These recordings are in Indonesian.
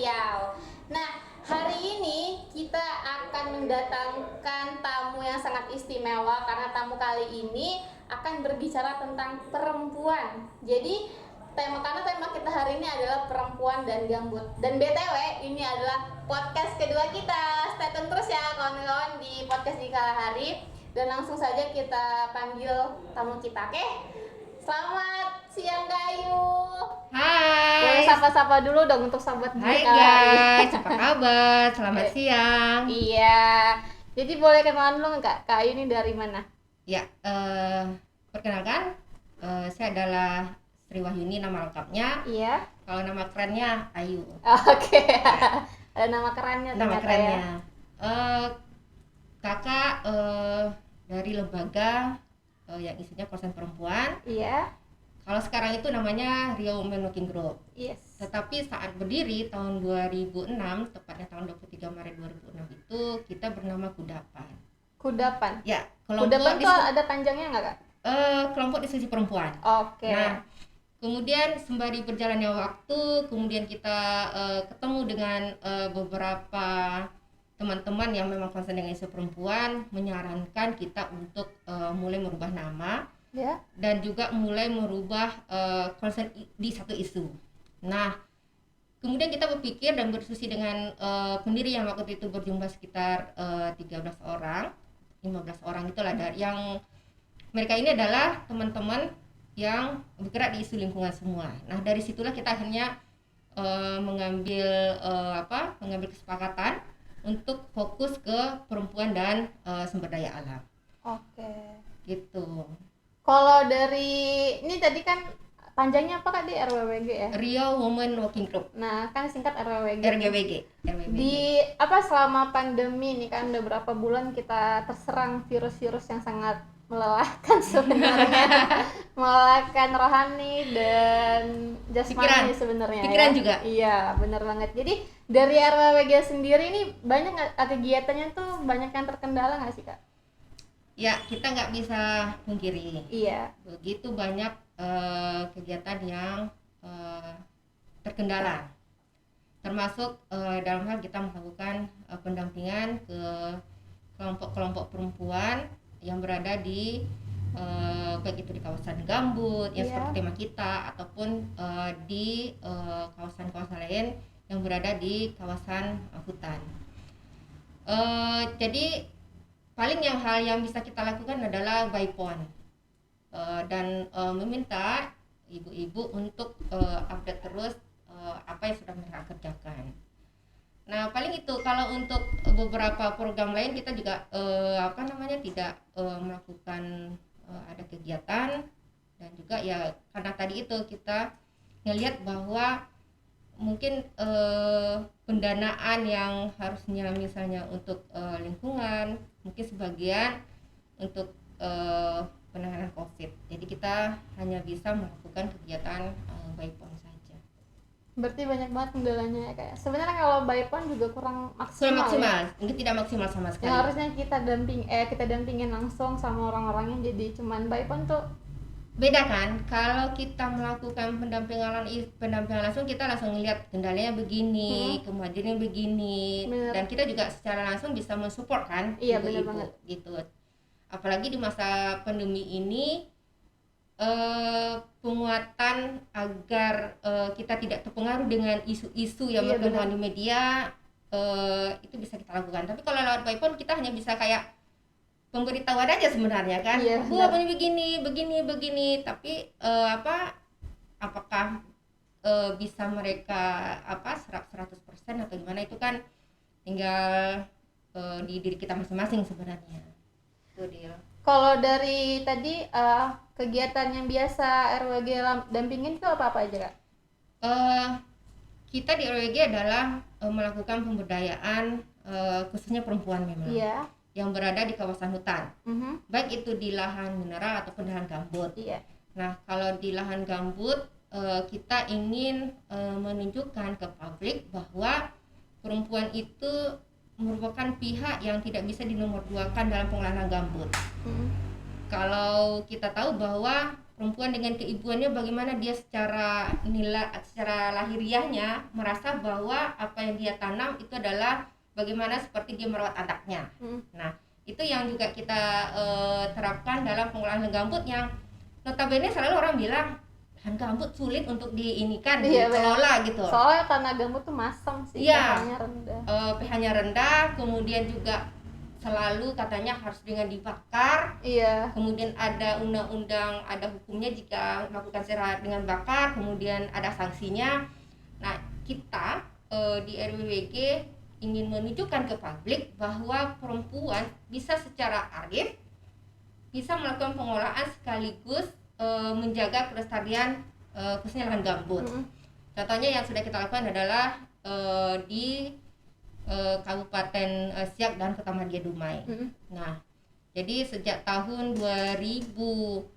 Riau. Nah, hari ini kita akan mendatangkan tamu yang sangat istimewa karena tamu kali ini akan berbicara tentang perempuan. Jadi, karena tema kita hari ini adalah perempuan dan gambut. Dan BTW, ini adalah podcast kedua kita. Stay tune terus ya kawan-kawan di podcast di Kala Hari. Dan langsung saja kita panggil tamu kita, oke? Selamat siang Gayu. Hai. Boleh sapa-sapa dulu dong untuk sahabat Hai di Kala Hari. guys, apa kabar? Selamat siang. Iya. Jadi boleh kenalan dulu nggak? Kak Ayu ini dari mana? Ya, perkenalkan, saya adalah Sri Wahyuni nama lengkapnya. Iya. Kalau nama kerennya Ayu. Oke. Ada nama kerennya Nama ternyata kerennya. ya. Kakak dari lembaga yang isinya konsen perempuan. Iya. Kalau sekarang itu namanya Riau Women Working Group. Yes. Tetapi saat berdiri tahun 2006, tepatnya tahun 23 Maret 2006 itu kita bernama Kudapan. Kudapan. Ya, Kudapan tuh ada panjangnya nggak Kak? kelompok diskusi perempuan. Oke. Nah, kemudian sembari berjalannya waktu, kemudian kita ketemu dengan beberapa teman-teman yang memang concern dengan isu perempuan, menyarankan kita untuk mulai merubah nama. Ya. Dan juga mulai merubah concern di satu isu. Nah, kemudian kita berpikir dan berdiskusi dengan pendiri yang waktu itu berjumlah sekitar 13 orang, 15 orang itulah, yang mereka ini adalah teman-teman yang bergerak di isu lingkungan semua. Nah, dari situlah kita akhirnya mengambil kesepakatan untuk fokus ke perempuan dan sumber daya alam. Oke. Gitu. Kalau dari ini tadi kan panjangnya apa Kak di RWWG ya? Riau Women Working Group. Nah, kan singkat RWWG. RWWG. Di selama pandemi ini kan udah berapa bulan kita terserang virus-virus yang sangat melelahkan sebenarnya. Melelahkan rohani dan jasmani sebenarnya. Pikiran ya. juga. Iya, benar banget. Jadi dari RWWG sendiri ini banyak kegiatannya tuh banyak yang terkendala nggak sih Kak? Ya, kita nggak bisa pungkiri. Iya. Begitu banyak kegiatan yang terkendala. Termasuk dalam hal kita melakukan pendampingan ke kelompok-kelompok perempuan yang berada di baik itu di kawasan gambut yang seperti tema kita, ataupun di kawasan-kawasan lain yang berada di kawasan hutan. Jadi paling hal yang bisa kita lakukan adalah by phone dan meminta ibu-ibu untuk update terus apa yang sudah mereka kerjakan. Nah, paling itu. Kalau untuk beberapa program lain kita juga tidak melakukan ada kegiatan, dan juga ya karena tadi itu kita ngelihat bahwa mungkin pendanaan yang harusnya misalnya untuk lingkungan mungkin sebagian untuk penanganan COVID. Jadi kita hanya bisa melakukan kegiatan by phone saja. Berarti banyak banget kendalanya ya kayak. Sebenarnya kalau by phone juga kurang maksimal. Mungkin tidak maksimal sama sekali. Yang harusnya kita dampingin langsung sama orang-orangnya, jadi cuman by phone tuh beda kan. Kalau kita melakukan pendampingan langsung, kita langsung lihat kendalanya begini, kemajuannya begini. Bener. Dan kita juga secara langsung bisa mensupport kan. Iya, benar banget gitu. Apalagi di masa pandemi ini, penguatan agar kita tidak terpengaruh dengan isu-isu yang berkembang di media, itu bisa kita lakukan. Tapi kalau lewat by phone kita hanya bisa kayak pemberitahuan aja sebenarnya kan. Gua begini, tapi apakah bisa mereka serap 100% atau gimana, itu kan tinggal di diri kita masing-masing sebenarnya. Itu dia. Kalau dari tadi kegiatan yang biasa RWG dampingin itu apa aja Kak? Kita di RWG adalah melakukan pemberdayaan khususnya perempuan memang. Iya. Yang berada di kawasan hutan, baik itu di lahan mineral ataupun di lahan gambut. Iya. Nah, kalau di lahan gambut kita ingin menunjukkan ke publik bahwa perempuan itu merupakan pihak yang tidak bisa dinomorduakan dalam pengelolaan gambut. Kalau kita tahu bahwa perempuan dengan keibuannya, bagaimana dia secara lahiriahnya merasa bahwa apa yang dia tanam itu adalah bagaimana seperti dia merawat anaknya. Nah, itu yang juga kita terapkan dalam pengolahan gambut, yang notabene selalu orang bilang lahan gambut sulit untuk dikelola gitu. Soalnya tanah gambut tuh masam sih, pH-nya rendah. pH-nya rendah, kemudian juga selalu katanya harus dengan dibakar. Kemudian ada undang-undang, ada hukumnya jika melakukan secara dengan bakar, kemudian ada sanksinya. Nah, kita di RWWG ingin menunjukkan ke publik bahwa perempuan bisa secara arif bisa melakukan pengolahan sekaligus menjaga kelestarian khususnya lahan gambut. Contohnya yang sudah kita lakukan adalah di Kabupaten Siak dan Kota Madia Dumai. Nah, jadi sejak tahun 2017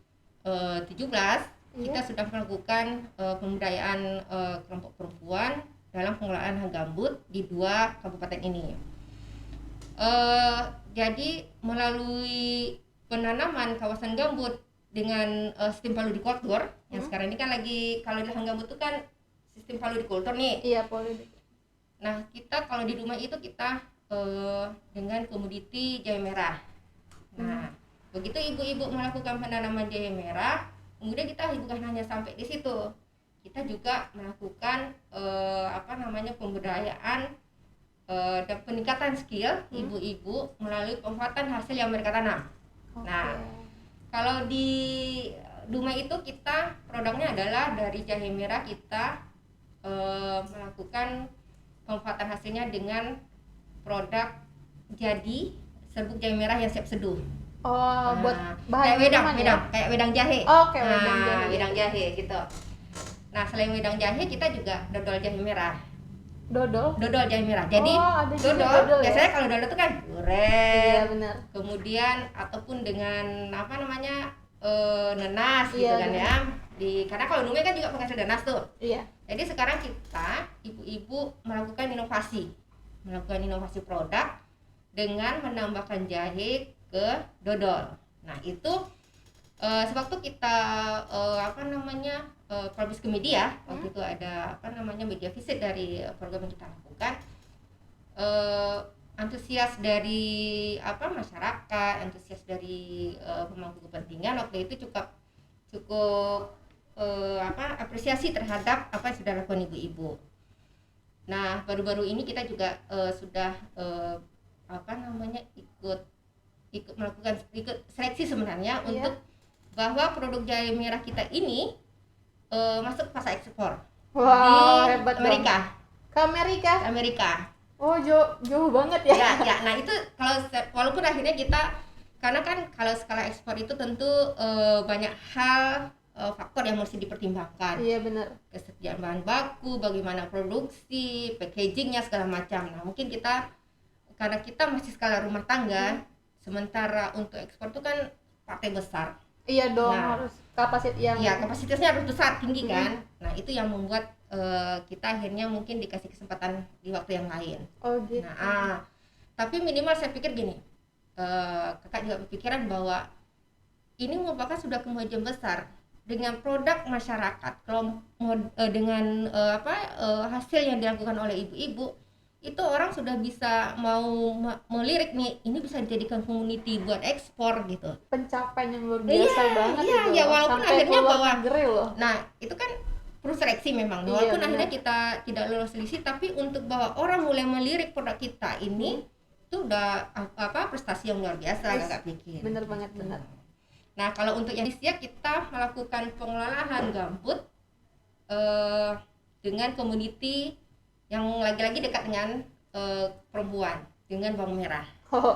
kita sudah melakukan pemberdayaan kelompok perempuan dalam pengelolaan lahan gambut di 2 kabupaten ini. Jadi melalui penanaman kawasan gambut dengan sistem paludikultur, yang sekarang ini kan lagi, kalau di lahan gambut itu kan sistem paludikultur nih. Nah, kita kalau di Dumai itu kita dengan komoditi jahe merah. Nah, begitu ibu-ibu melakukan penanaman jahe merah, kemudian kita bukan hanya sampai di situ, kita juga melakukan pemberdayaan dan peningkatan skill ibu-ibu melalui pemanfaatan hasil yang mereka tanam. Nah, kalau di Dumai itu kita produknya adalah dari jahe merah, kita melakukan pemanfaatan hasilnya dengan produk jadi serbuk jahe merah yang siap seduh. Buat bahan kayak wedang jahe. Wedang jahe gitu. Nah, selain wedang jahe kita juga dodol jahe merah. Dodol jahe merah. Jadi dodol biasanya kalau dodol itu kan duren. Kemudian ataupun dengan nenas gitu kan ya. Karena kalau Dumai kan juga pakai nenas tuh. Jadi sekarang kita ibu-ibu melakukan inovasi produk dengan menambahkan jahe ke dodol. Nah, itu sewaktu kita publish ke media, waktu itu ada media visit dari program yang kita lakukan, antusias dari masyarakat, antusias dari pemangku kepentingan waktu itu cukup apresiasi terhadap apa yang sudah dilakukan ibu-ibu. Nah, baru-baru ini kita juga sudah ikut seleksi sebenarnya untuk bahwa produk jahe merah kita ini masuk pasar ekspor di Amerika. Ke Amerika. Jauh banget ya. Nah itu walaupun akhirnya kita, karena kan kalau skala ekspor itu tentu banyak hal faktor yang mesti dipertimbangkan. Benar. Kesediaan bahan baku, bagaimana produksi, packagingnya segala macam. Nah, mungkin karena kita masih skala rumah tangga, sementara untuk ekspor itu kan partai besar. Harus kapasitasnya harus besar, tinggi kan. Nah, itu yang membuat kita akhirnya mungkin dikasih kesempatan di waktu yang lain. Gitu. Nah, tapi minimal saya pikir gini, kakak juga berpikiran bahwa ini merupakan sudah kemajuan besar dengan produk masyarakat. Kalau dengan hasil yang dilakukan oleh ibu-ibu, itu orang sudah bisa mau melirik nih, ini bisa dijadikan community buat ekspor gitu. Pencapaian yang luar biasa banget itu. Walaupun sampai akhirnya bahwa loh. Nah, itu kan perlu seleksi memang. Walaupun akhirnya kita tidak lolos seleksi, tapi untuk bahwa orang mulai melirik produk kita ini itu udah prestasi yang luar biasa, kakak pikir. Bener banget, bener. Nah, kalau untuk yang di Siak, kita melakukan pengelolaan gambut dengan community yang lagi-lagi dekat dengan perempuan, dengan bawang merah.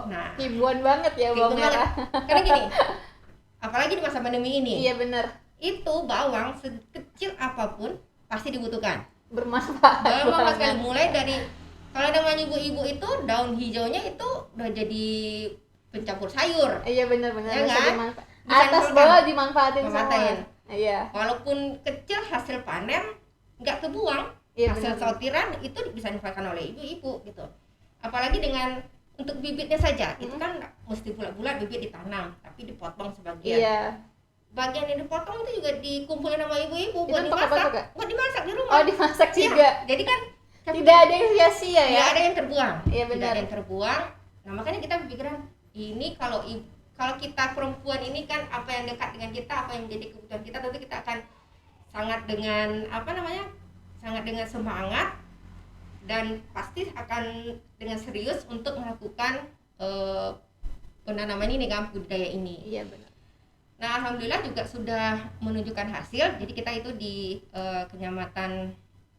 Nah, hibuan banget ya bawang merah. Karena gini, apalagi di masa pandemi ini. Iya benar. Itu bawang sekecil apapun pasti dibutuhkan. Bermanfaat sekali. Mulai dari, kalau namanya ibu-ibu itu daun hijaunya itu udah jadi pencampur sayur. Iya benar-benar. Ya kan? Atas bawah dimanfaatin semua. Iya. Walaupun kecil hasil panen nggak kebuang. Hasil sortiran itu bisa dimanfaatkan oleh ibu-ibu gitu. Apalagi dengan untuk bibitnya saja, itu kan mesti bulat-bulat bibit ditanam, tapi dipotong sebagian. bagian yang dipotong itu juga dikumpulin sama ibu-ibu Itu buat untuk apa tuh, dimasak, Kak? buat dimasak di rumah. Oh, dimasak Iya. juga. Jadi kan Tidak ada yang sia-sia ya. tidak ada yang terbuang. Iya, Tidak benar. ada yang terbuang. Nah, makanya kita berpikiran ini kalau kita perempuan ini kan apa yang dekat dengan kita, apa yang menjadi kebutuhan kita, tentu kita akan sangat dengan sangat dengan semangat dan pasti akan dengan serius untuk melakukan penanaman ini kan, budidaya ini. Iya, benar. Nah, alhamdulillah juga sudah menunjukkan hasil. Jadi kita itu di Kecamatan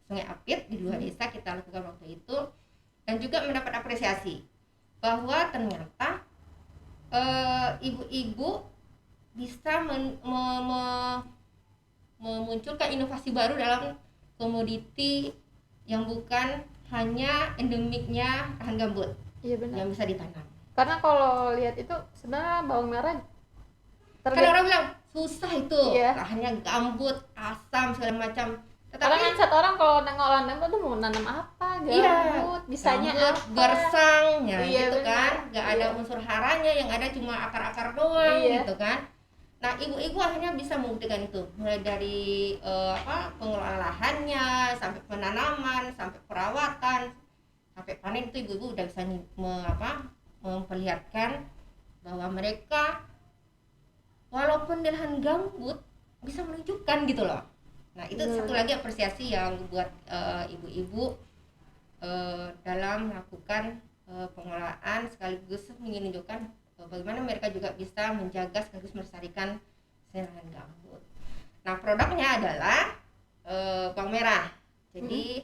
Sungai Apit di 2 desa kita lakukan waktu itu, dan juga mendapat apresiasi bahwa ternyata ibu-ibu bisa memunculkan inovasi baru dalam komoditi yang bukan hanya endemiknya lahan gambut Iya, benar. yang bisa ditanam. Karena kalau lihat itu sebenarnya bawang merah Kan orang bilang susah itu, Iya. lahannya gambut, asam segala macam. Karena kan Tetapi satu orang kalau nengok orang tuh mau nanam apa, gambut, bisanya gambut, apa. gersang, ya Iya, gitu benar. kan, nggak ada Iya. unsur haranya, yang ada cuma akar-akar doang, Iya. gitu kan. Nah, ibu-ibu akhirnya bisa membuktikan itu, mulai dari pengelolaan lahannya, sampai penanaman, sampai perawatan, sampai panen, itu ibu-ibu udah bisa memperlihatkan bahwa mereka walaupun di lahan gambut bisa menunjukkan gitu loh. Nah, itu satu lagi apresiasi yang buat ibu-ibu dalam melakukan pengelolaan, sekaligus menunjukkan bagaimana mereka juga bisa menjaga sekaligus melestarikan lahan gambut. Nah, produknya adalah bawang merah. Jadi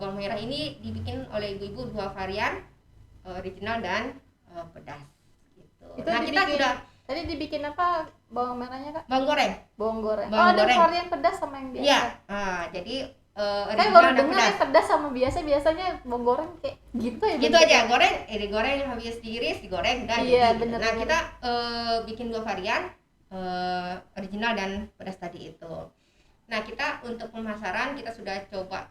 bawang merah ini dibikin oleh ibu-ibu 2 varian, original dan pedas gitu. Itu Nah, kita sudah tadi dibikin apa bawang merahnya, Kak? bawang goreng. Bawang goreng. Bawang ada goreng. varian pedas sama yang biasa. Iya. Jadi Saya original baru dan dengar pedas. ya pedas sama biasanya bawang goreng kayak gitu ya. Gitu bentuknya. aja, goreng, digoreng, habis diiris, digoreng, udah Iya, jadi. bener, Nah, bener. kita bikin 2 varian, original dan pedas tadi itu. Nah, kita untuk pemasaran kita sudah coba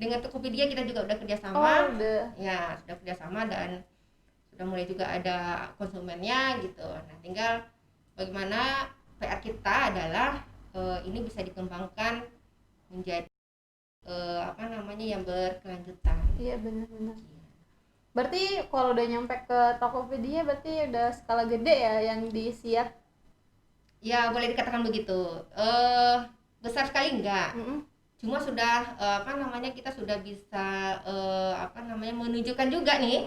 dengan Tokopedia kita juga udah kerjasama. Oh, udah. Ya, sudah kerjasama dan sudah mulai juga ada konsumennya gitu. Nah, tinggal bagaimana PR kita adalah ini bisa dikembangkan menjadi yang berkelanjutan. Iya, benar-benar. Berarti kalau udah nyampe ke Tokopedia berarti udah skala gede ya yang disiap. Ya, boleh dikatakan begitu. Besar sekali enggak. Cuma sudah kita sudah bisa menunjukkan juga nih,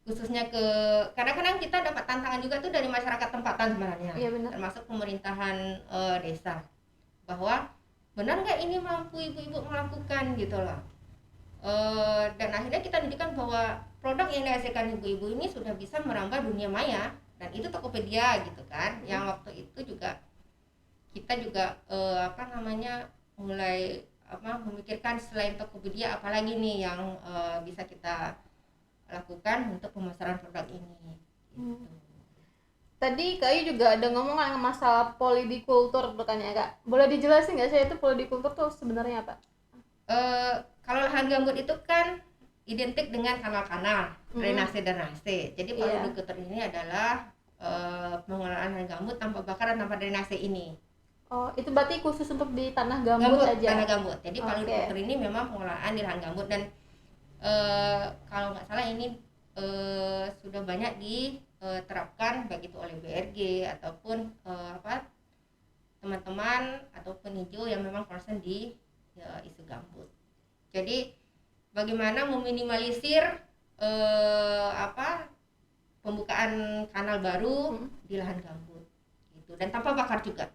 khususnya ke kadang-kadang kita dapat tantangan juga tuh dari masyarakat tempatan sebenarnya. Iya, benar. Termasuk pemerintahan desa, bahwa benar nggak ini mampu ibu-ibu melakukan gitu loh. Dan akhirnya kita tunjukkan bahwa produk yang dihasilkan ibu-ibu ini sudah bisa merambah dunia maya, dan itu Tokopedia gitu kan. Yang waktu itu juga kita juga mulai memikirkan selain Tokopedia apalagi nih yang bisa kita lakukan untuk pemasaran produk ini gitu. Tadi Kak Ayu juga ada ngomong masalah polidikultur bukan ya, Kak? Boleh dijelasin nggak sih itu polidikultur tuh sebenarnya apa? Kalau lahan gambut itu kan identik dengan kanal-kanal, drainase. Jadi polidikultur ini adalah pengelolaan lahan gambut tanpa bakaran, tanpa drainase ini. Oh, itu berarti khusus untuk di tanah gambut aja? Tanah gambut. Jadi polidikultur ini memang pengelolaan di lahan gambut, dan kalau nggak salah ini sudah banyak diterapkan baik itu oleh BRG ataupun teman-teman ataupun hijau yang memang concern di isu gambut. Jadi bagaimana meminimalisir pembukaan kanal baru di lahan gambut gitu, dan tanpa bakar juga.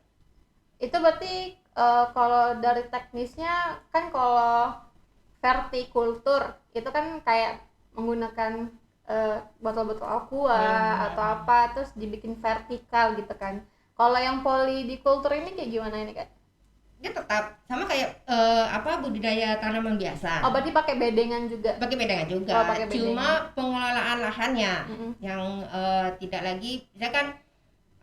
Itu berarti kalau dari teknisnya kan kalau vertikultur itu kan kayak menggunakan botol-botol aqua atau apa terus dibikin vertikal gitu kan. Kalau yang polidikultur ini kayak gimana ini, Kak? Dia tetap sama kayak budidaya tanaman biasa. Oh, berarti pakai bedengan juga? Pakai bedengan juga. Cuma pengelolaan lahannya yang tidak lagi, misalkan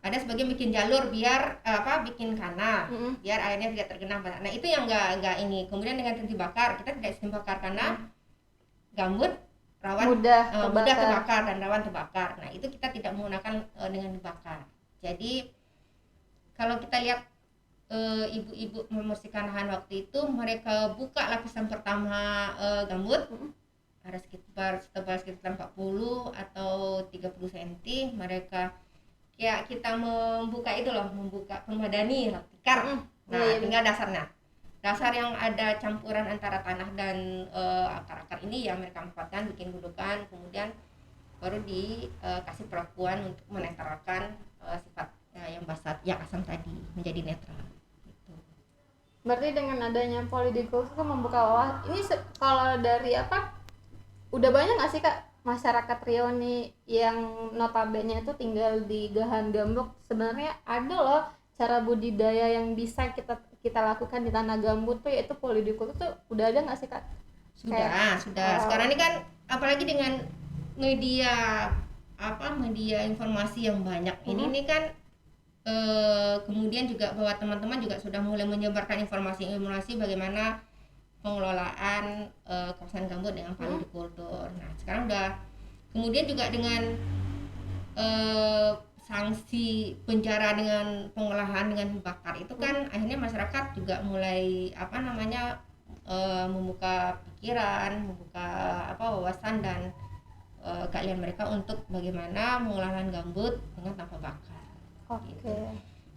ada sebagian bikin jalur biar bikin kanal, biar airnya tidak tergenang. Nah, itu yang enggak ini. Kemudian dengan sistem bakar, kita tidak sistem bakar karena gambut mudah terbakar dan rawan terbakar. Nah itu kita tidak menggunakan dengan dibakar. Jadi kalau kita lihat ibu-ibu membersihkan lahan waktu itu, mereka buka lapisan pertama gambut, ada sekitar setebal sekitar 40 atau 30 cm. Mereka kayak kita membuka itu loh, membuka permadani tikar. Nah tinggal dasar yang ada campuran antara tanah dan akar-akar ini ya mereka manfaatkan bikin gundukan, kemudian baru dikasih perlakuan untuk menetralkan sifat yang basat, yang asam tadi menjadi netral gitu. Berarti dengan adanya polidikultur itu membuka lahan ini kalau dari udah banyak nggak sih Kak masyarakat Riau nih yang notabene itu tinggal di Gahan Gambut, sebenarnya ada loh cara budidaya yang bisa kita lakukan di tanah gambut tuh, yaitu polidikultur tuh udah ada nggak sih Kak? Sudah. Sekarang ini kan apalagi dengan media informasi yang banyak ini kan kemudian juga bahwa teman-teman juga sudah mulai menyebarkan informasi bagaimana pengelolaan kawasan gambut dengan polidikultur. Nah sekarang udah, kemudian juga dengan sanksi penjara dengan pengolahan dengan bakar itu kan akhirnya masyarakat juga mulai membuka pikiran, membuka wawasan dan keahlian mereka untuk bagaimana mengolah lahan gambut dengan tanpa bakar. Gitu.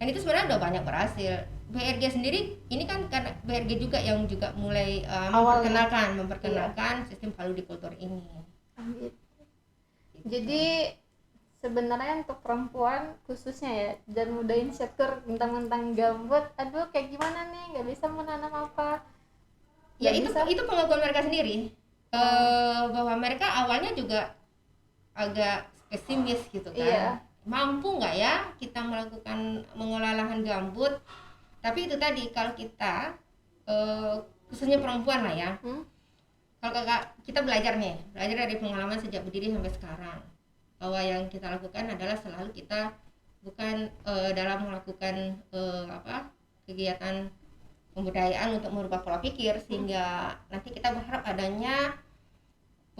Dan itu sebenarnya udah banyak berhasil. BRG sendiri ini kan karena BRG juga yang juga mulai memperkenalkan sistem polidikultur ini. Gitu. Jadi sebenarnya untuk perempuan khususnya ya, dan muda insecure tentang gambut, aduh kayak gimana nih, nggak bisa menanam apa ya, itu pengakuan mereka sendiri. Bahwa mereka awalnya juga agak pesimis gitu kan. Mampu nggak ya kita melakukan mengolah lahan gambut, tapi itu tadi kalau kita khususnya perempuan lah ya, kalau kita belajar dari pengalaman sejak berdiri sampai sekarang, bahwa yang kita lakukan adalah selalu kita bukan dalam melakukan kegiatan pembudayaan untuk merubah pola pikir, sehingga nanti kita berharap adanya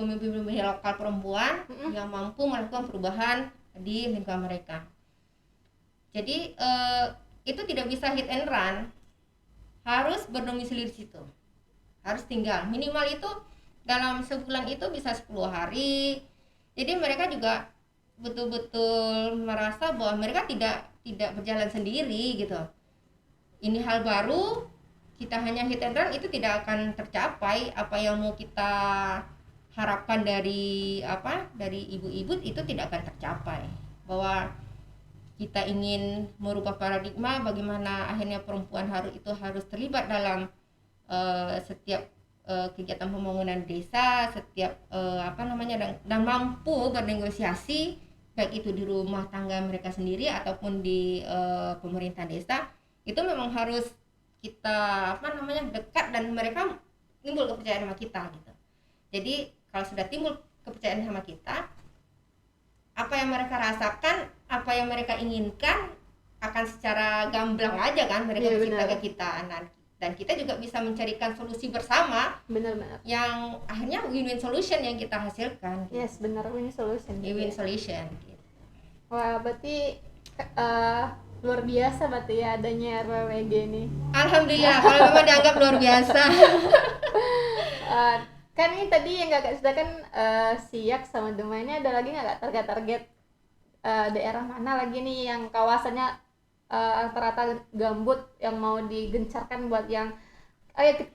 pemimpin-pemimpin lokal perempuan yang mampu melakukan perubahan di lingkungan mereka. Jadi itu tidak bisa hit and run, harus berdomisili di situ, harus tinggal minimal itu dalam sebulan itu bisa 10 hari. Jadi mereka juga betul-betul merasa bahwa mereka tidak berjalan sendiri gitu. Ini hal baru, kita hanya hit and run itu tidak akan tercapai. Apa yang mau kita harapkan dari ibu-ibu itu tidak akan tercapai. Bahwa kita ingin merubah paradigma bagaimana akhirnya perempuan harus terlibat dalam setiap kegiatan pembangunan desa, setiap dan mampu bernegosiasi baik itu di rumah tangga mereka sendiri ataupun di pemerintah desa, itu memang harus kita dekat dan mereka timbul kepercayaan sama kita gitu. Jadi kalau sudah timbul kepercayaan sama kita, apa yang mereka rasakan, apa yang mereka inginkan akan secara gamblang aja kan mereka bercerita ke kita. Dan kita juga bisa mencarikan solusi bersama. Benar-benar. Yang akhirnya win-win solution yang kita hasilkan. Yes, benar, win solution. Win solution. Gitu. Wah, berarti luar biasa berarti ya adanya RWWG ini. Alhamdulillah, kalau memang dianggap luar biasa. Kan ini tadi yang Kakak ceritakan Siak sama Demai ini, ada lagi nggak target daerah mana lagi nih yang kawasannya rata-rata gambut yang mau digencarkan buat yang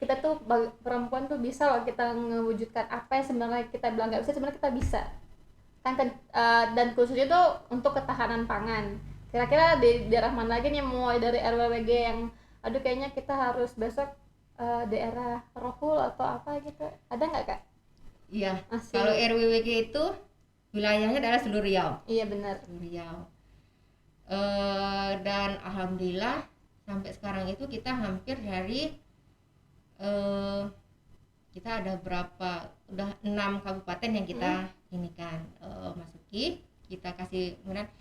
kita tuh perempuan tuh bisa loh kita mewujudkan apa yang sebenarnya kita bilang nggak bisa, sebenarnya kita bisa kan, dan khususnya tuh untuk ketahanan pangan. Kira-kira di daerah mana lagi nih, mulai dari RWWG yang kayaknya kita harus besok daerah Rohul atau apa gitu, ada nggak Kak? Iya, kalau RWWG itu wilayahnya adalah seluruh Riau. Iya benar, Riau. Dan alhamdulillah sampai sekarang itu kita hampir dari kita ada udah 6 kabupaten yang kita ini kan masuki, kita kasih kemudian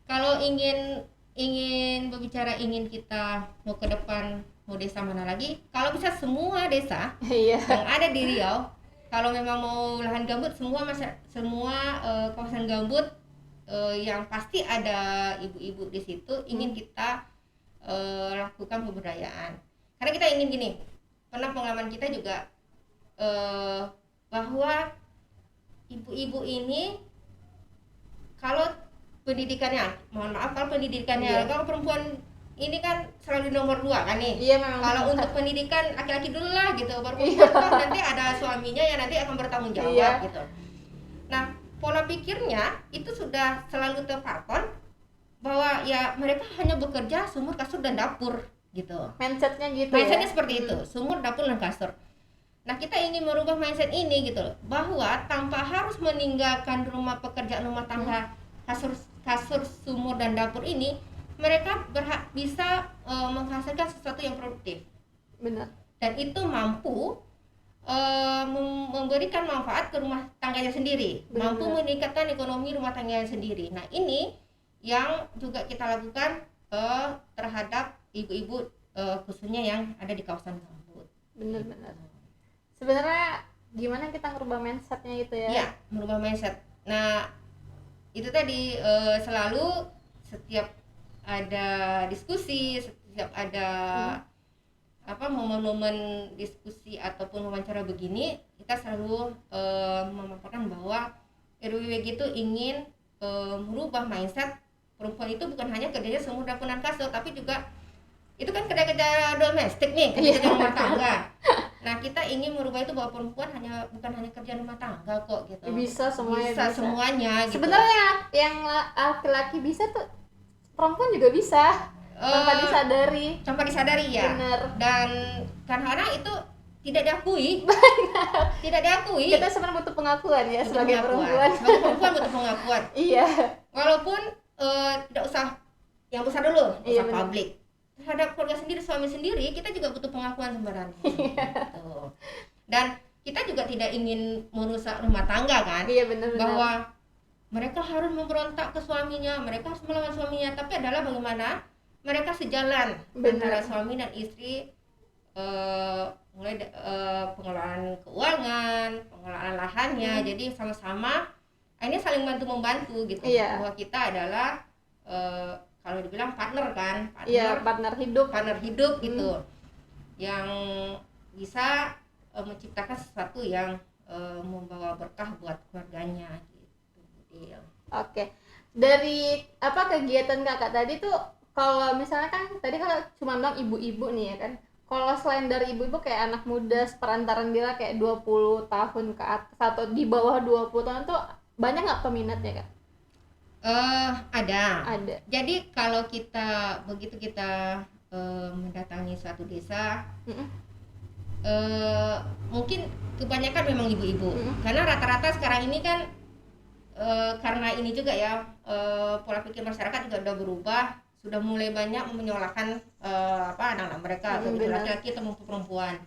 kalau ingin berbicara, ingin kita mau ke depan mau desa mana lagi, kalau bisa semua desa yang ada di Riau kalau memang mau lahan gambut, semua kawasan gambut yang pasti ada ibu-ibu di situ ingin kita lakukan pemberdayaan. Karena kita ingin gini, pernah pengalaman kita juga bahwa ibu-ibu ini kalau pendidikannya, kalau perempuan ini kan selalu nomor 2 kan nih. Iya memang. Kalau untuk pendidikan laki-laki dulu lah gitu, baru perempuan nanti ada suaminya yang nanti akan bertanggung jawab gitu. Nah, pola pikirnya itu sudah selalu terpaton bahwa ya mereka hanya bekerja sumur, kasur dan dapur gitu. Mindsetnya gitu. Mindsetnya seperti itu, sumur, dapur dan kasur. Nah, kita ingin merubah mindset ini gitu, bahwa tanpa harus meninggalkan pekerjaan rumah tangga, kasur, sumur dan dapur ini, mereka bisa menghasilkan sesuatu yang produktif. Benar. Dan itu mampu memberikan manfaat ke rumah tangganya sendiri. Benar. Mampu meningkatkan ekonomi rumah tangganya sendiri. Nah, ini yang juga kita lakukan terhadap ibu-ibu khususnya yang ada di kawasan gambut. Benar-benar. Sebenarnya gimana kita merubah mindsetnya itu ya? Iya, merubah mindset. Nah, itu tadi selalu setiap ada diskusi, setiap ada momen-momen diskusi ataupun wawancara begini, kita selalu memaparkan bahwa RWWG itu ingin merubah mindset perempuan itu bukan hanya kerjanya sumur, dapur dan kasur, tapi juga itu kan kerja-kerja domestik nih, kerja rumah tangga. Nah, kita ingin merubah itu bahwa perempuan bukan hanya kerja rumah tangga kok gitu. Bisa semuanya gitu. Sebenarnya yang laki-laki bisa tuh perempuan juga bisa, tanpa disadari ya. Bener. Dan karena itu tidak diakui. Tidak diakui. Kita sebenarnya butuh pengakuan ya sebagai perempuan. Sebagai perempuan butuh pengakuan. Iya. Walaupun tidak usah yang besar dulu, usah bener. publik. Terhadap keluarga sendiri, suami sendiri, kita juga butuh pengakuan sebenarnya. Gitu. Dan kita juga tidak ingin merusak rumah tangga kan? Iya benar-benar. Bahwa mereka harus memberontak ke suaminya, mereka harus melawan suaminya, tapi adalah bagaimana mereka sejalan antara suami dan istri, mulai pengelolaan keuangan, pengelolaan lahannya, jadi sama-sama ini saling bantu-membantu gitu. Bahwa kita adalah kalau dibilang partner kan, partner hidup gitu, yang bisa menciptakan sesuatu yang membawa berkah buat keluarganya. Oke. Dari kegiatan kakak tadi tuh, kalau misalnya kan tadi kakak cuma bilang ibu-ibu nih ya kan, kalau selain dari ibu-ibu kayak anak muda seperantaran dia kayak 20 tahun ke atas atau di bawah 20 tahun tuh banyak nggak peminatnya kak? Ada. Jadi kalau begitu kita mendatangi suatu desa, mungkin kebanyakan memang ibu-ibu, karena rata-rata sekarang ini kan karena ini juga ya, pola pikir masyarakat juga udah berubah, sudah mulai banyak menyolahkan anak-anak mereka, laki-laki atau perempuan.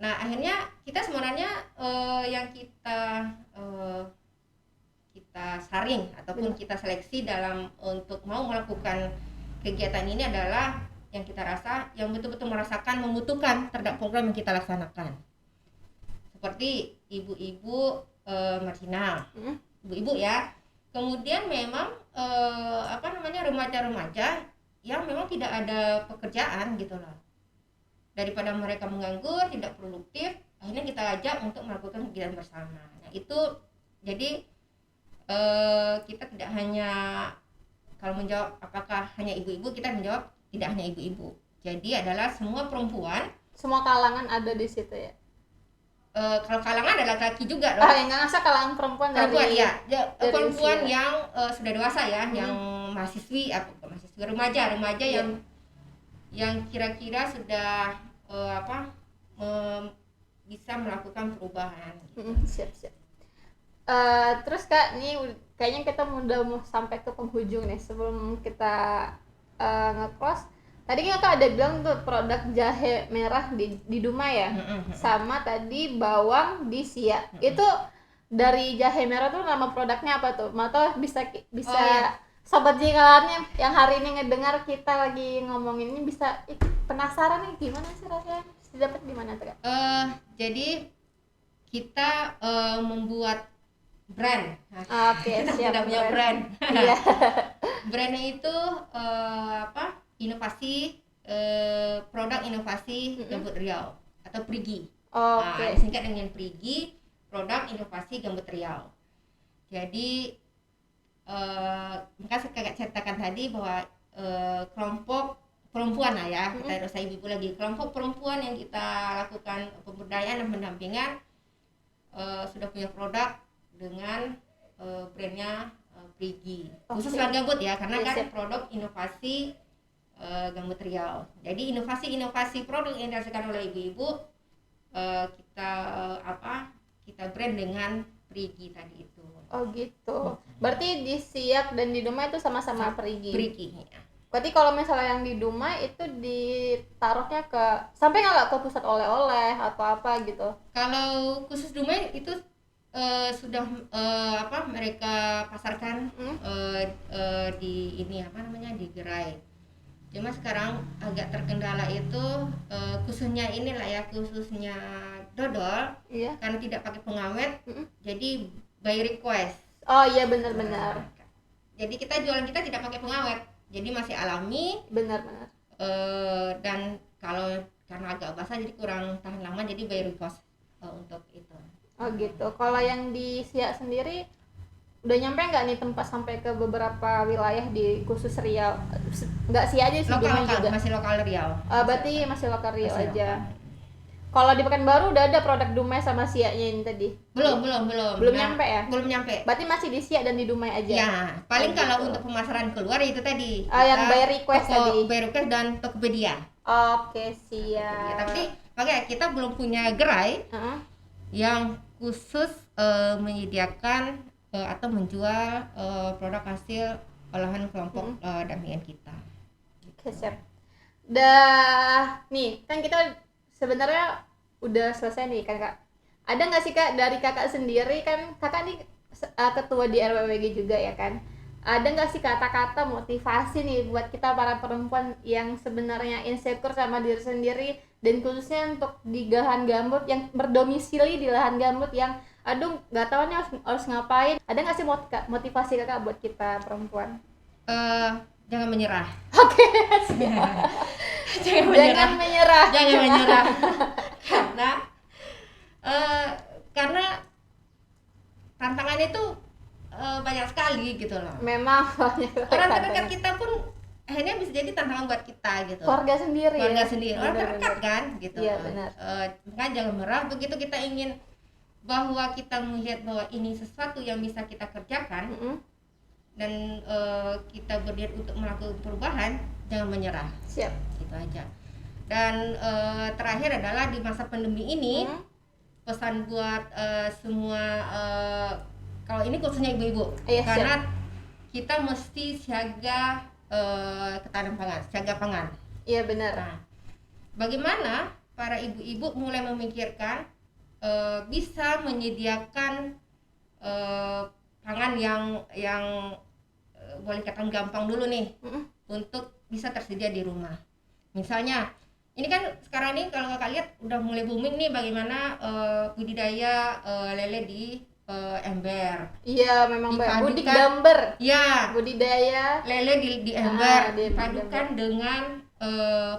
Nah, akhirnya kita sebenarnya yang kita saring ataupun kita seleksi dalam untuk mau melakukan kegiatan ini adalah yang kita rasa yang betul-betul merasakan membutuhkan terhadap program yang kita laksanakan, seperti ibu-ibu marginal, ibu-ibu ya, kemudian memang remaja-remaja yang memang tidak ada pekerjaan gitu loh, daripada mereka menganggur tidak produktif, akhirnya kita ajak untuk melakukan kegiatan bersama. Nah, itu jadi kita tidak hanya, kalau menjawab apakah hanya ibu-ibu, kita menjawab tidak hanya ibu-ibu, jadi adalah semua perempuan, semua kalangan ada di situ ya. Kalau kalangan ada laki-laki juga dong. Yang nggak usah kalangan perempuan ya, perempuan usia yang sudah dewasa ya, yang mahasiswi remaja yang kira-kira sudah bisa melakukan perubahan. Siap. Terus kak, nih kayaknya kita udah mau sampai ke penghujung nih. Sebelum kita nge-close, tadi kakak ada bilang tuh produk jahe merah di Dumai ya, sama tadi bawang di Siak. Itu dari jahe merah tuh nama produknya apa tuh? Atau bisa sobat jikalannya yang hari ini ngedengar kita lagi ngomongin ini bisa penasaran nih gimana sih rasanya? Didapat di mana tuh kak? Jadi kita membuat brand. Nah, Oke, kita siap. sudah punya brand. Iya. Brandnya itu inovasi, produk inovasi Gambut Riau atau Prigi. Oke. Disingkat dengan Prigi, produk inovasi Gambut Riau. Jadi maka saya ceritakan tadi bahwa kelompok perempuan lah ya, kita harus ibu lagi, kelompok perempuan yang kita lakukan pemberdayaan dan pendampingan sudah punya produk dengan brandnya Prigi, khusus lahan gambut ya, karena kan produk inovasi Gambut Riau. Jadi inovasi produk yang dirasakan oleh ibu-ibu kita brand dengan Prigi tadi itu. Oh gitu. Berarti di Siak dan di Dumai itu sama-sama Prigi. Prigi. Ya. Berarti kalau misalnya yang di Dumai itu ditaruhnya sampai nggak ke pusat oleh-oleh atau apa gitu? Kalau khusus Dumai itu sudah mereka pasarkan di di gerai. Cuma sekarang agak terkendala itu khususnya khususnya dodol, karena tidak pakai pengawet, jadi by request. Oh iya, benar-benar. Jadi kita tidak pakai pengawet, jadi masih alami. Benar-benar. Dan kalau karena agak basah jadi kurang tahan lama, jadi by request untuk itu. Oh gitu. Kalau yang di Siak sendiri udah nyampe nggak nih tempat sampai ke beberapa wilayah di khusus Riau? Nggak Siak aja sih, lokal, juga. Masih lokal Riau. Berarti masih lokal Riau aja. Kalau di Pekanbaru udah ada produk Dumai sama Siaknya ini tadi? Belum Nyampe ya? Belum nyampe. Berarti masih di Siak dan di Dumai aja? Ya, paling kalau untuk pemasaran keluar itu tadi. Yang by request tadi? By request dan Tokopedia. Oke, siap. Ya, tapi makanya kita belum punya gerai yang khusus menyediakan atau menjual produk hasil olahan kelompok dampingan kita. Oke, siap. Nih, kan kita sebenarnya udah selesai nih kan Kak. Ada nggak sih Kak dari Kakak sendiri, kan Kakak nih ketua di RWWG juga ya kan? Ada nggak sih kata-kata motivasi nih buat kita para perempuan yang sebenarnya insecure sama diri sendiri, dan khususnya untuk di lahan gambut yang berdomisili di lahan gambut yang aduh nggak tahu nih harus ngapain? Ada nggak sih motivasi Kakak buat kita perempuan? Jangan menyerah. Oke, jangan menyerah. Karena tantangan itu banyak sekali gitu loh. Memang banyak. Orang terdekat kita pun akhirnya bisa jadi tantangan buat kita gitu. Keluarga sendiri. Orang terdekat kan gitu. Iya, benar. Kan jangan merah, begitu kita ingin bahwa kita melihat bahwa ini sesuatu yang bisa kita kerjakan, dan kita berniat untuk melakukan perubahan, jangan menyerah. Siap. Gitu aja. Dan terakhir adalah di masa pandemi ini, pesan buat semua, kalau ini khususnya ibu-ibu, karena kita mesti siaga ketahanan pangan, siaga pangan. Iya, benar. Nah, bagaimana para ibu-ibu mulai memikirkan bisa menyediakan pangan yang boleh katakan gampang dulu nih, untuk bisa tersedia di rumah. Misalnya ini kan sekarang nih kalau Kakak lihat udah mulai booming nih bagaimana budidaya lele di ember. Iya, memang budik damber. Ya, budidaya lele di ember dipadukan dengan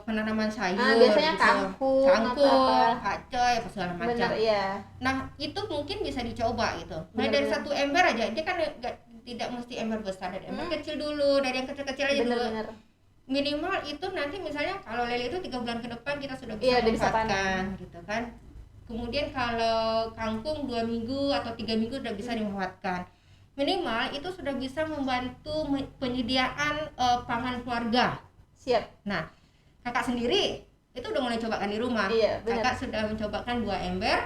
penanaman sayur. Biasanya gitu. Kangkung, pakcoy, apa segala macam. Benar, iya. Nah, itu mungkin bisa dicoba gitu. Nah, dari satu ember aja, dia kan tidak mesti ember besar, dari ember kecil dulu, dari yang kecil-kecil aja dulu. Benar. Minimal itu nanti misalnya kalau lele itu 3 bulan ke depan kita sudah bisa memanfaatkan gitu kan. Kemudian kalau kangkung 2 minggu atau 3 minggu sudah bisa dimanfaatkan. Minimal itu sudah bisa membantu penyediaan pangan keluarga. Siap. Nah, Kakak sendiri itu udah mulai cobakan di rumah. Iya, benar. Kakak sudah mencobakan 2 ember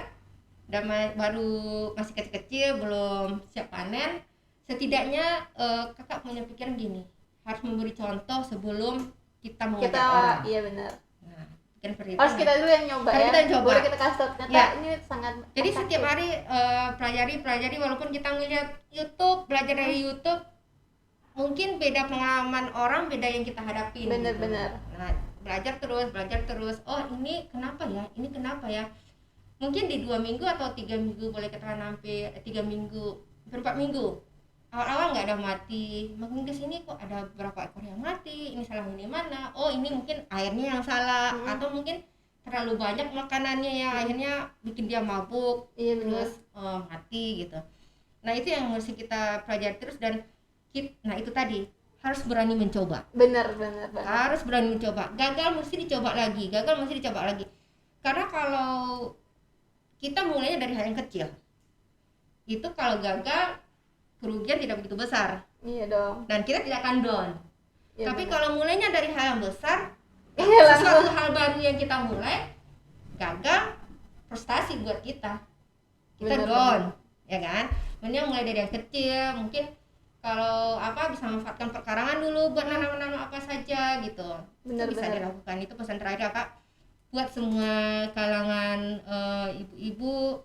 dan baru masih kecil-kecil, belum siap panen. Setidaknya Kakak punya pikiran gini, harus memberi contoh sebelum kita mengajak orang. Iya, benar. Nah, kan seperti itu. Harus kita dulu yang nyoba ya. Kita coba. Boleh kita kasih tahu ternyata ini sangat. Jadi setiap hari pelajari walaupun kita ngeliat YouTube, belajar dari YouTube, mungkin beda pengalaman orang, beda yang kita hadapin. Benar-benar. Nah, belajar terus. Oh, ini kenapa ya? mungkin di 2 minggu atau 3 minggu, boleh katakan sampai 3 minggu, 4 minggu awal-awal nggak ada mati, makin kesini kok ada berapa ekor yang mati, ini salah ini mana, oh ini mungkin airnya yang salah, atau mungkin terlalu banyak makanannya ya, akhirnya bikin dia mabuk, Iya benar. terus mati gitu. Nah itu yang mesti kita pelajari terus, dan nah itu tadi harus berani mencoba, Benar. harus berani mencoba, gagal mesti dicoba lagi, karena kalau kita mulainya dari hal yang kecil, itu kalau gagal kerugian tidak begitu besar, Iya dong. dan kita tidak akan down. Iya, Tapi benar. kalau mulainya dari hal yang besar, Iya, sesuatu hal baru yang kita mulai gagal, frustasi buat kita Benar, down, ya kan? Mending mulai dari yang kecil, mungkin kalau bisa memanfaatkan perkarangan dulu buat nanam-nanam apa saja gitu. Benar, Itu bisa benar. dilakukan. Itu pesan terakhir Kak buat semua kalangan ibu-ibu,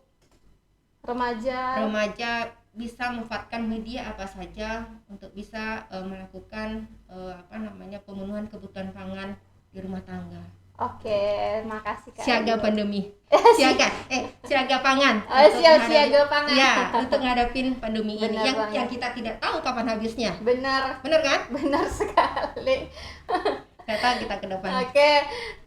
remaja, bisa memanfaatkan media apa saja untuk bisa melakukan pemenuhan kebutuhan pangan di rumah tangga. Oke, makasih Kak. Siaga pandemi. Siaga pangan. Siaga pangan. Ya, untuk ngadapin pandemi ini Benar yang banget. kita tidak tahu kapan habisnya. Benar Benar kan? sekali. Kita ke depan. Oke,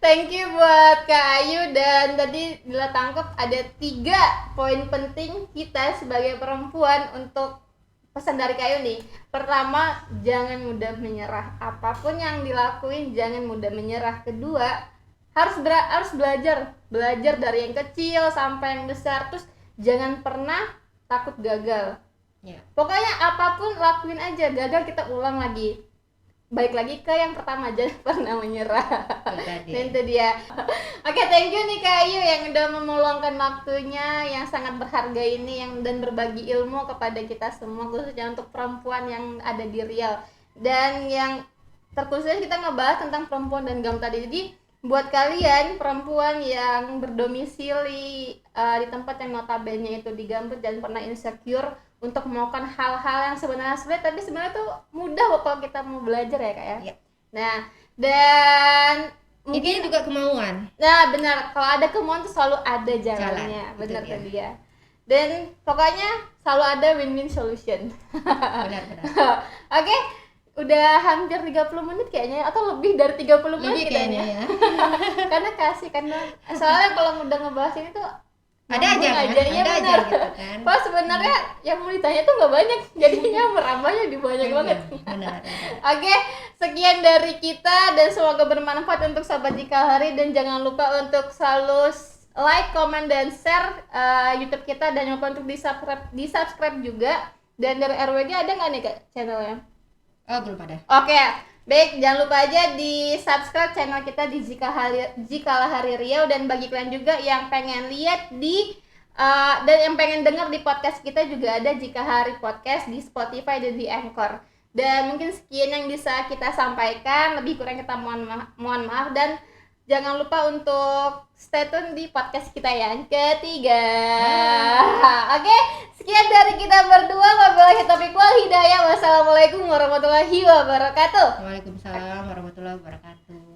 thank you buat Kak Ayu. Dan tadi Dila tangkap ada 3 poin penting kita sebagai perempuan untuk pesan dari Kak Ayu nih. Pertama, jangan mudah menyerah. Apapun yang dilakuin jangan mudah menyerah. Kedua, harus belajar dari yang kecil sampai yang besar. Terus jangan pernah takut gagal. Ya. Pokoknya apapun lakuin aja, gagal kita ulang lagi. Baik lagi ke yang pertama, jangan pernah menyerah. Dan itu dia. Oke, thank you nih Kak Ayu yang udah meluangkan waktunya yang sangat berharga ini dan berbagi ilmu kepada kita semua, khususnya untuk perempuan yang ada di Riau. Dan yang terkhususnya kita ngebahas tentang perempuan dan GAM tadi. Jadi buat kalian perempuan yang berdomisili di tempat yang notabene itu di Gambut, jangan pernah insecure untuk melakukan hal-hal yang sebenarnya sulit, tapi sebenarnya tuh mudah kok kalau kita mau belajar ya Kak ya. Ya. Nah, dan Intinya juga kemauan. nah benar, kalau ada kemauan tuh selalu ada jalannya. Benar itu kan dia. Dan pokoknya selalu ada win-win solution. Benar. Oke, udah hampir 30 menit kayaknya, atau lebih dari 30 menit kayaknya ya. Karena kasih kan, soalnya kalau udah ngebahas ini tuh Ada aja kan? Iya Ada aja benar. gitu kan. Pas sebenarnya yang mau ditanya tuh nggak banyak, jadinya merambahnya di banyak banget. Benar. Oke, sekian dari kita dan semoga bermanfaat untuk sahabat Jika Hari, dan jangan lupa untuk selalu like, comment, dan share YouTube kita, dan jangan lupa untuk di subscribe juga. Dan dari RWG ada nggak nih Kak channelnya? Oh, belum ada. Oke, baik, jangan lupa aja di subscribe channel kita di Jikalah Hari Riau. Dan bagi kalian juga yang pengen lihat dan yang pengen dengar di podcast kita, juga ada Jika Hari Podcast di Spotify dan di Anchor. Dan mungkin sekian yang bisa kita sampaikan, lebih kurang kita mohon maaf, dan jangan lupa untuk stay tune di podcast kita yang ketiga. Oke, sekian dari kita berdua. Wabillahi taufiq wal hidayah. Wassalamualaikum warahmatullahi wabarakatuh. Waalaikumsalam warahmatullahi wabarakatuh.